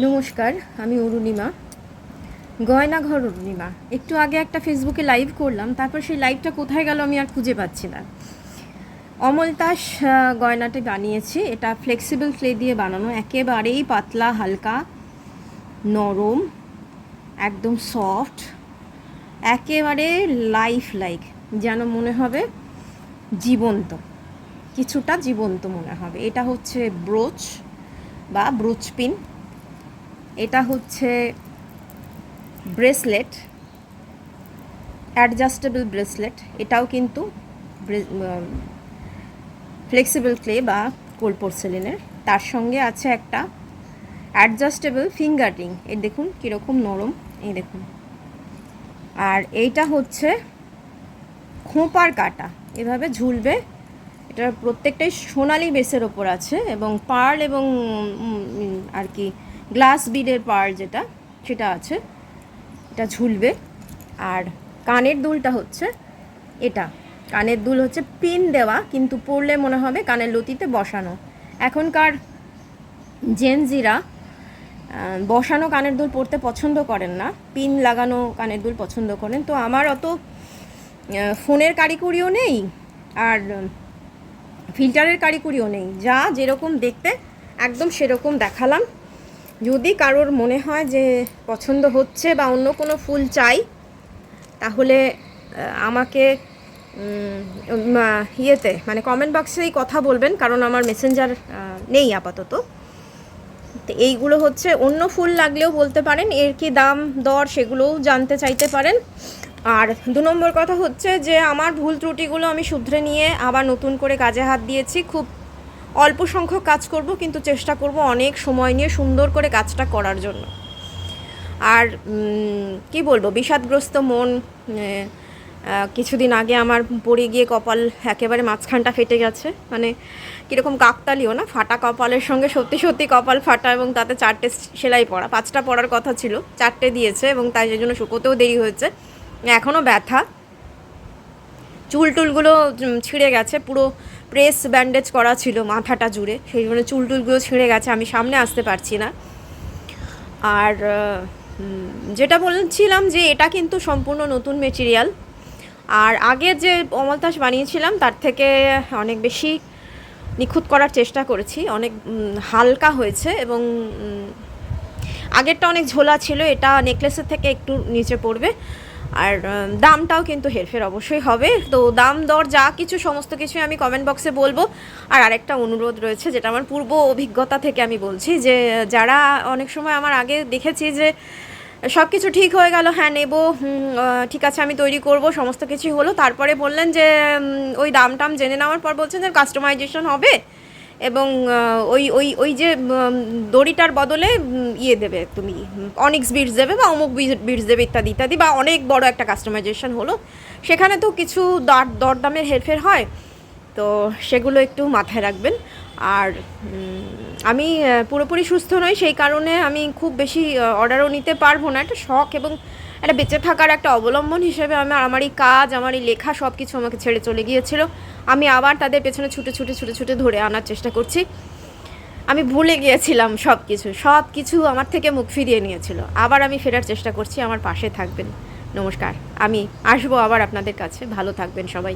নমস্কার, আমি অরুণিমা, গয়নাঘর অরুণিমা। একটু আগে একটা ফেসবুকে লাইভ করলাম, তারপর সেই লাইভটা কোথায় গেল আমি আর খুঁজে পাচ্ছি না। অমলতাস গয়নাটি বানিয়েছি। এটা ফ্লেক্সিবল ক্লে দিয়ে বানানো, একেবারেই পাতলা, হালকা, নরম, একদম সফট, একেবারে লাইক, যেন মনে হবে জীবন্ত, কিছুটা জীবন্ত মনে হবে। এটা হচ্ছে ব্রোচ বা ব্রোচ পিন, এটা হচ্ছে ব্রেসলেট, অ্যাডজাস্টেবল ব্রেসলেট। এটাও কিন্তু ফ্লেক্সিবল ক্লে বা কোল্ড পোর্সেলিনের। তার সঙ্গে আছে একটা অ্যাডজাস্টেবল ফিঙ্গার রিং। এই দেখুন কীরকম নরম, এই দেখুন। আর এইটা হচ্ছে খোঁপার কাটা, এভাবে ঝুলবে। এটার প্রত্যেকটাই সোনালি বেসের ওপর আছে এবং পার্ল এবং আর কি গ্লাস বিডের পার্ল যেটা, সেটা আছে। এটা ঝুলবে। আর কানের দুলটা হচ্ছে এটা, কানের দুল হচ্ছে পিন দেওয়া, কিন্তু পরলে মনে হবে কানের লতিতে বসানো। এখনকার জেনজিরা বসানো কানের দুল পরতে পছন্দ করেন না, পিন লাগানো কানের দুল পছন্দ করেন। তো আমার অত ফোনের কারিকুরিও নেই আর ফিল্টারের কারিকুরিও নেই, যা যেরকম দেখতে একদম সেরকম দেখালাম। যদি কারোর মনে হয় যে পছন্দ হচ্ছে বা অন্য কোনো ফুল চাই, তাহলে আমাকে ইয়েতে মানে কমেন্ট বক্সেই কথা বলবেন, কারণ আমার মেসেঞ্জার নেই আপাতত। তো এইগুলো হচ্ছে, অন্য ফুল লাগলেও বলতে পারেন, এর কি দাম দর সেগুলোও জানতে চাইতে পারেন। আর 2 নম্বর কথা হচ্ছে যে আমার ভুল ত্রুটিগুলো আমি শুধরে নিয়ে আবার নতুন করে কাজে হাত দিয়েছি। খুব অল্প সংখ্যক কাজ করব, কিন্তু চেষ্টা করব অনেক সময় নিয়ে সুন্দর করে কাজটা করার জন্য। আর কি বলবো, বিষাদগ্রস্ত মন। কিছুদিন আগে আমার পড়ে গিয়ে কপাল একেবারে মাঝখানটা ফেটে গেছে, মানে কীরকম কাকতালিও না, ফাটা কপালের সঙ্গে সত্যি সত্যি কপাল ফাটা, এবং তাতে 4টে সেলাই পড়া, 5টা পড়ার কথা ছিল, 4টে দিয়েছে, এবং তাই জন্য শুকোতেও দেরি হয়েছে। এখনও ব্যথা, চুল টুলগুলো ছিঁড়ে গেছে, পুরো প্রেস ব্যান্ডেজ করা ছিল মাথাটা জুড়ে, সেই জন্য চুল টুলগুলো ছিঁড়ে গেছে, আমি সামনে আসতে পারছি না। আর যেটা বলছিলাম যে এটা কিন্তু সম্পূর্ণ নতুন মেটেরিয়াল। আর আগের যে অমলতাস বানিয়েছিলাম তার থেকে অনেক বেশি নিখুঁত করার চেষ্টা করেছি, অনেক হালকা হয়েছে, এবং আগেরটা অনেক ঝোলা ছিল, এটা নেকলেসের থেকে একটু নিচে পড়বে। আর দামটাও কিন্তু হেরফের অবশ্যই হবে। তো দাম দর যা কিছু সমস্ত কিছুই আমি কমেন্ট বক্সে বলবো। আর আরেকটা অনুরোধ রয়েছে, যেটা আমার পূর্ব অভিজ্ঞতা থেকে আমি বলছি, যে যারা অনেক সময় আমার আগে দেখেছি যে সব কিছু ঠিক হয়ে গেল, হ্যাঁ নেব, ঠিক আছে আমি তৈরি করব, সমস্ত কিছুই হলো, তারপরে বললেন যে ওই দাম টাম জেনে নেওয়ার পর বলছেন যে কাস্টমাইজেশন হবে, এবং ওই ওই ওই যে দড়িটার বদলে ইয়ে দেবে, তুমি অনিক্স বিটস দেবে বা অমুক বিটস দেবে, ইত্যাদি ইত্যাদি, বা অনেক বড় একটা কাস্টমাইজেশন হলো। সেখানে তো কিছু দরদামের হেরফের হয়, তো সেগুলো একটু মাথায় রাখবেন। আর আমি পুরোপুরি সুস্থ নই, সেই কারণে আমি খুব বেশি অর্ডারও নিতে পারবো না। একটা শখ এবং একটা বেঁচে থাকার একটা অবলম্বন হিসেবে আমার এই কাজ, আমার এই লেখা সব কিছু আমাকে ছেড়ে চলে গিয়েছিল। আমি আবার তাদের পেছনে ছুটে ধরে আনার চেষ্টা করছি। আমি ভুলে গিয়েছিলাম সব কিছু আমার থেকে মুখ ফিরিয়ে নিয়েছিল। আবার আমি ফেরার চেষ্টা করছি, আমার পাশে থাকবেন। নমস্কার, আমি আসবো আবার আপনাদের কাছে। ভালো থাকবেন সবাই।